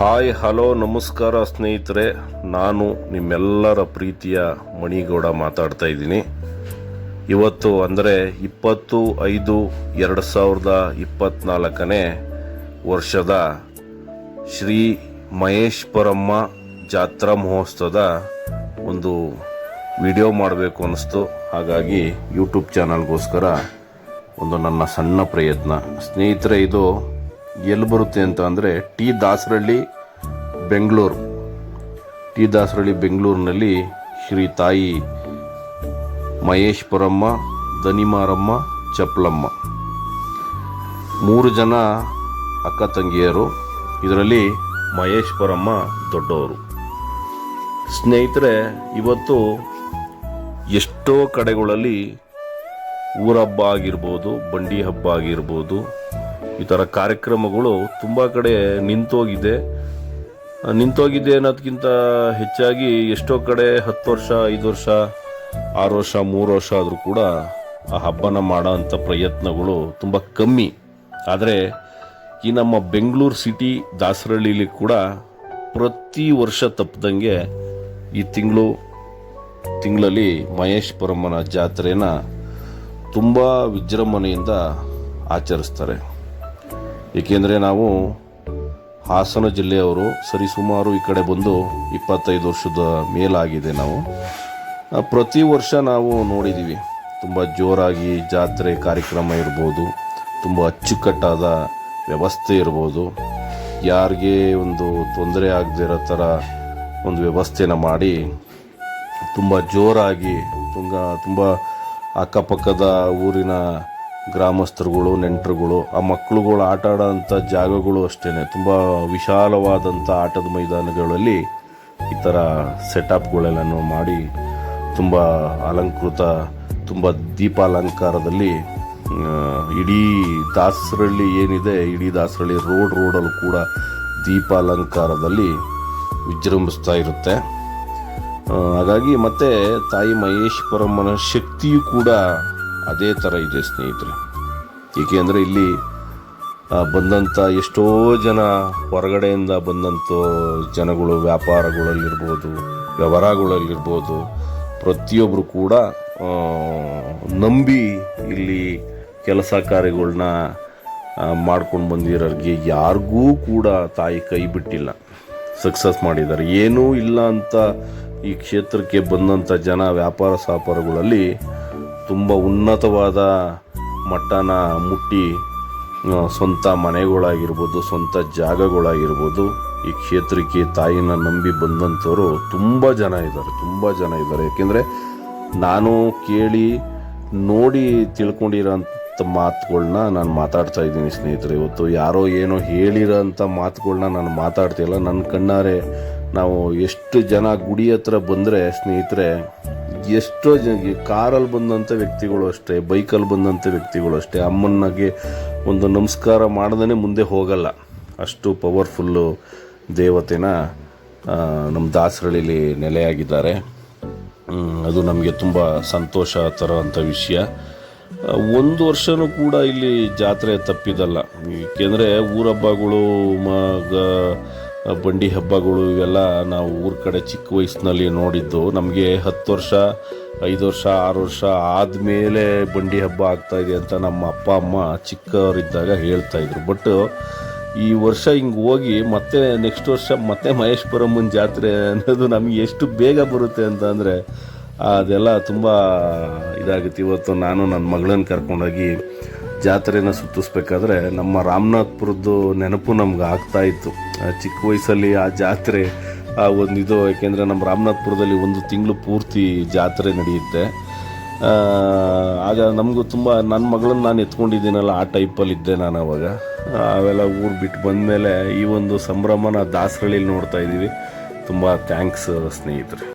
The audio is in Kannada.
ಹಾಯ್ ಹಲೋ ನಮಸ್ಕಾರ ಸ್ನೇಹಿತರೆ, ನಾನು ನಿಮ್ಮೆಲ್ಲರ ಪ್ರೀತಿಯ ಮಣಿಗೌಡ ಮಾತಾಡ್ತಾ ಇದ್ದೀನಿ. ಇವತ್ತು ಅಂದರೆ 20/5/2024 ವರ್ಷದ ಶ್ರೀ ಮಹೇಶ್ವರಮ್ಮ ಜಾತ್ರಾ ಮಹೋತ್ಸವದ ಒಂದು ವಿಡಿಯೋ ಮಾಡಬೇಕು ಅನ್ನಿಸ್ತು. ಹಾಗಾಗಿ ಯೂಟ್ಯೂಬ್ ಚಾನಲ್ಗೋಸ್ಕರ ಒಂದು ನನ್ನ ಸಣ್ಣ ಪ್ರಯತ್ನ. ಸ್ನೇಹಿತರೆ, ಇದು ಎಲ್ಲಿ ಬರುತ್ತೆ ಅಂತ ಅಂದರೆ ಟಿ ದಾಸರಳ್ಳಿ ಬೆಂಗಳೂರಿನಲ್ಲಿ ಶ್ರೀ ತಾಯಿ ಮಹೇಶ್ವರಮ್ಮ, ದನಿಮಾರಮ್ಮ, ಚಪ್ಪಲಮ್ಮ 3 ಜನ ಅಕ್ಕ ತಂಗಿಯರು. ಇದರಲ್ಲಿ ಮಹೇಶ್ವರಮ್ಮ ದೊಡ್ಡವರು. ಸ್ನೇಹಿತರೆ, ಇವತ್ತು ಎಷ್ಟೋ ಕಡೆಗಳಲ್ಲಿ ಊರಹಬ್ಬ ಆಗಿರ್ಬೋದು, ಬಂಡಿ ಹಬ್ಬ ಆಗಿರ್ಬೋದು, ಈ ಥರ ಕಾರ್ಯಕ್ರಮಗಳು ತುಂಬ ಕಡೆ ನಿಂತೋಗಿದೆ ಅನ್ನೋದಕ್ಕಿಂತ ಹೆಚ್ಚಾಗಿ ಎಷ್ಟೋ ಕಡೆ 10 ವರ್ಷ, 5 ವರ್ಷ, 6 ವರ್ಷ, 3 ವರ್ಷ ಆದರೂ ಕೂಡ ಆ ಹಬ್ಬನ ಮಾಡೋ ಅಂಥ ಪ್ರಯತ್ನಗಳು ತುಂಬ ಕಮ್ಮಿ. ಆದರೆ ಈ ನಮ್ಮ ಬೆಂಗಳೂರು ಸಿಟಿ ದಾಸರಳ್ಳಿಲಿ ಕೂಡ ಪ್ರತಿ ವರ್ಷ ತಪ್ಪದಂಗೆ ಈ ತಿಂಗಳಲ್ಲಿ ಮಹೇಶ್ವರಮ್ಮನ ಜಾತ್ರೆನ ತುಂಬ ವಿಜೃಂಭಣೆಯಿಂದ ಆಚರಿಸ್ತಾರೆ. ಏಕೆಂದರೆ ನಾವು ಹಾಸನ ಜಿಲ್ಲೆಯವರು, ಸರಿಸುಮಾರು ಈ ಕಡೆ ಬಂದು 25 ವರ್ಷದ ಮೇಲಾಗಿದೆ. ನಾವು ಪ್ರತಿ ವರ್ಷ ನಾವು ನೋಡಿದ್ದೀವಿ. ತುಂಬ ಜೋರಾಗಿ ಜಾತ್ರೆ ಕಾರ್ಯಕ್ರಮ ಇರ್ಬೋದು, ತುಂಬ ಅಚ್ಚುಕಟ್ಟಾದ ವ್ಯವಸ್ಥೆ ಇರ್ಬೋದು, ಯಾರಿಗೆ ಒಂದು ತೊಂದರೆ ಆಗದೇ ಇರೋ ಥರ ಒಂದು ವ್ಯವಸ್ಥೆನ ಮಾಡಿ ತುಂಬ ಜೋರಾಗಿ ತುಂಬ ಅಕ್ಕಪಕ್ಕದ ಊರಿನ ಗ್ರಾಮಸ್ಥರುಗಳು, ನೆಂಟರುಗಳು, ಆ ಮಕ್ಕಳುಗಳು ಆಟ ಆಡೋಂಥ ಜಾಗಗಳು ಅಷ್ಟೇ ತುಂಬ ವಿಶಾಲವಾದಂಥ ಆಟದ ಮೈದಾನಗಳಲ್ಲಿ ಈ ಥರ ಸೆಟಪ್ಗಳೆಲ್ಲನೂ ಮಾಡಿ ತುಂಬ ಅಲಂಕೃತ, ತುಂಬ ದೀಪಾಲಂಕಾರದಲ್ಲಿ ಇಡೀ ದಾಸರಳ್ಳಿ ಏನಿದೆ, ಇಡೀ ದಾಸರಳ್ಳಿ ರೋಡಲ್ಲೂ ಕೂಡ ದೀಪಾಲಂಕಾರದಲ್ಲಿ ವಿಜೃಂಭಿಸ್ತಾ ಇರುತ್ತೆ. ಹಾಗಾಗಿ ಮತ್ತೆ ತಾಯಿ ಮಹೇಶ್ವರಮ್ಮನ ಶಕ್ತಿಯೂ ಕೂಡ ಅದೇ ಥರ ಇದೆ ಸ್ನೇಹಿತರೆ. ಏಕೆಂದರೆ ಇಲ್ಲಿ ಬಂದಂಥ ಎಷ್ಟೋ ಜನ, ಹೊರಗಡೆಯಿಂದ ಬಂದಂಥ ಜನಗಳು, ವ್ಯವಹಾರಗಳಲ್ಲಿರ್ಬೋದು, ಪ್ರತಿಯೊಬ್ಬರು ಕೂಡ ನಂಬಿ ಇಲ್ಲಿ ಕೆಲಸ ಕಾರ್ಯಗಳನ್ನ ಮಾಡ್ಕೊಂಡು ಬಂದಿರೋರಿಗೆ ಯಾರಿಗೂ ಕೂಡ ತಾಯಿ ಕೈ ಬಿಟ್ಟಿಲ್ಲ, ಸಕ್ಸಸ್ ಮಾಡಿದ್ದಾರೆ. ಏನೂ ಇಲ್ಲ ಅಂತ ಈ ಕ್ಷೇತ್ರಕ್ಕೆ ಬಂದಂಥ ಜನ, ವ್ಯಾಪಾರಗಳಲ್ಲಿ ತುಂಬ ಉನ್ನತವಾದ ಮಟ್ಟನ ಮುಟ್ಟಿ ಸ್ವಂತ ಮನೆಗಳಾಗಿರ್ಬೋದು, ಸ್ವಂತ ಜಾಗಗಳಾಗಿರ್ಬೋದು, ಈ ಕ್ಷೇತ್ರಕ್ಕೆ ತಾಯಿನ ನಂಬಿ ಬಂದಂಥವರು ತುಂಬ ಜನ ಇದ್ದಾರೆ. ಯಾಕೆಂದರೆ ನಾನು ಕೇಳಿ ನೋಡಿ ತಿಳ್ಕೊಂಡಿರೋಂಥ ಮಾತುಗಳನ್ನ ನಾನು ಮಾತಾಡ್ತಾ ಇದ್ದೀನಿ ಸ್ನೇಹಿತರೆ. ಇವತ್ತು ಯಾರೋ ಏನೋ ಹೇಳಿರೋಂಥ ಮಾತುಗಳನ್ನ ನಾನು ಮಾತಾಡ್ತಿಲ್ಲ. ನನ್ನ ಕಣ್ಣಾರೆ ನಾವು ಎಷ್ಟು ಜನ ಗುಡಿ ಹತ್ರ ಬಂದರೆ ಸ್ನೇಹಿತರೆ, ಎಷ್ಟೋ ಜನ ಕಾರಲ್ಲಿ ಬಂದಂಥ ವ್ಯಕ್ತಿಗಳು ಅಷ್ಟೇ, ಬೈಕಲ್ಲಿ ಬಂದಂಥ ವ್ಯಕ್ತಿಗಳು ಅಷ್ಟೇ, ಅಮ್ಮನಿಗೆ ಒಂದು ನಮಸ್ಕಾರ ಮಾಡ್ದೇ ಮುಂದೆ ಹೋಗಲ್ಲ. ಅಷ್ಟು ಪವರ್ಫುಲ್ಲು ದೇವತೆನ ನಮ್ಮ ದಾಸರಳ್ಳಿಲಿ ನೆಲೆಯಾಗಿದ್ದಾರೆ. ಅದು ನಮಗೆ ತುಂಬ ಸಂತೋಷ ತರೋಂಥ ವಿಷಯ. ಒಂದು ವರ್ಷವೂ ಕೂಡ ಇಲ್ಲಿ ಜಾತ್ರೆ ತಪ್ಪಿದಲ್ಲ. ಏಕೆಂದರೆ ಊರಹಬ್ಬಗಳು, ಬಂಡಿ ಹಬ್ಬಗಳು ಇವೆಲ್ಲ ನಾವು ಊರ ಕಡೆ ಚಿಕ್ಕ ವಯಸ್ಸಿನಲ್ಲಿ ನೋಡಿದ್ದು. ನಮಗೆ 10 ವರ್ಷ, 5 ವರ್ಷ, 6 ವರ್ಷ ಆದಮೇಲೆ ಬಂಡಿ ಹಬ್ಬ ಆಗ್ತಾಯಿದೆ ಅಂತ ನಮ್ಮ ಅಪ್ಪ ಅಮ್ಮ ಚಿಕ್ಕವರಿದ್ದಾಗ ಹೇಳ್ತಾಯಿದ್ರು. ಬಟ್ ಈ ವರ್ಷ ಹಿಂಗೆ ಹೋಗಿ ಮತ್ತೆ ನೆಕ್ಸ್ಟ್ ವರ್ಷ ಮತ್ತೆ ಮಹೇಶ್ವರಮ್ಮನ ಜಾತ್ರೆ ಅನ್ನೋದು ನಮಗೆ ಎಷ್ಟು ಬೇಗ ಬರುತ್ತೆ ಅಂತ ಅಂದರೆ ಅದೆಲ್ಲ ತುಂಬ ಇದಾಗುತ್ತೆ. ಇವತ್ತು ನಾನು ನನ್ನ ಮಗಳನ್ನ ಕರ್ಕೊಂಡೋಗಿ ಜಾತ್ರೆನ ಸುತ್ತಿಸ್ಬೇಕಾದ್ರೆ ನಮ್ಮ ರಾಮನಾಥ್ಪುರದ್ದು ನೆನಪು ನಮ್ಗೆ ಆಗ್ತಾಯಿತ್ತು. ಚಿಕ್ಕ ವಯಸ್ಸಲ್ಲಿ ಆ ಜಾತ್ರೆ ಒಂದಿದು. ಯಾಕೆಂದರೆ ನಮ್ಮ ರಾಮನಾಥ್ಪುರದಲ್ಲಿ 1 ತಿಂಗಳು ಪೂರ್ತಿ ಜಾತ್ರೆ ನಡೆಯುತ್ತೆ. ಆಗ ನಮಗೂ ತುಂಬ, ನನ್ನ ಮಗಳನ್ನ ನಾನು ಎತ್ಕೊಂಡಿದ್ದೀನಲ್ಲ, ಆ ಟೈಪಲ್ಲಿದ್ದೆ ನಾನು ಅವಾಗ. ಅವೆಲ್ಲ ಊರು ಬಿಟ್ಟು ಬಂದಮೇಲೆ ಈ ಒಂದು ಸಂಭ್ರಮನ ದಾಸರಳ್ಳಿಲಿ ನೋಡ್ತಾ ಇದ್ದೀವಿ. ತುಂಬ ಥ್ಯಾಂಕ್ಸ್ ಸ್ನೇಹಿತರೆ.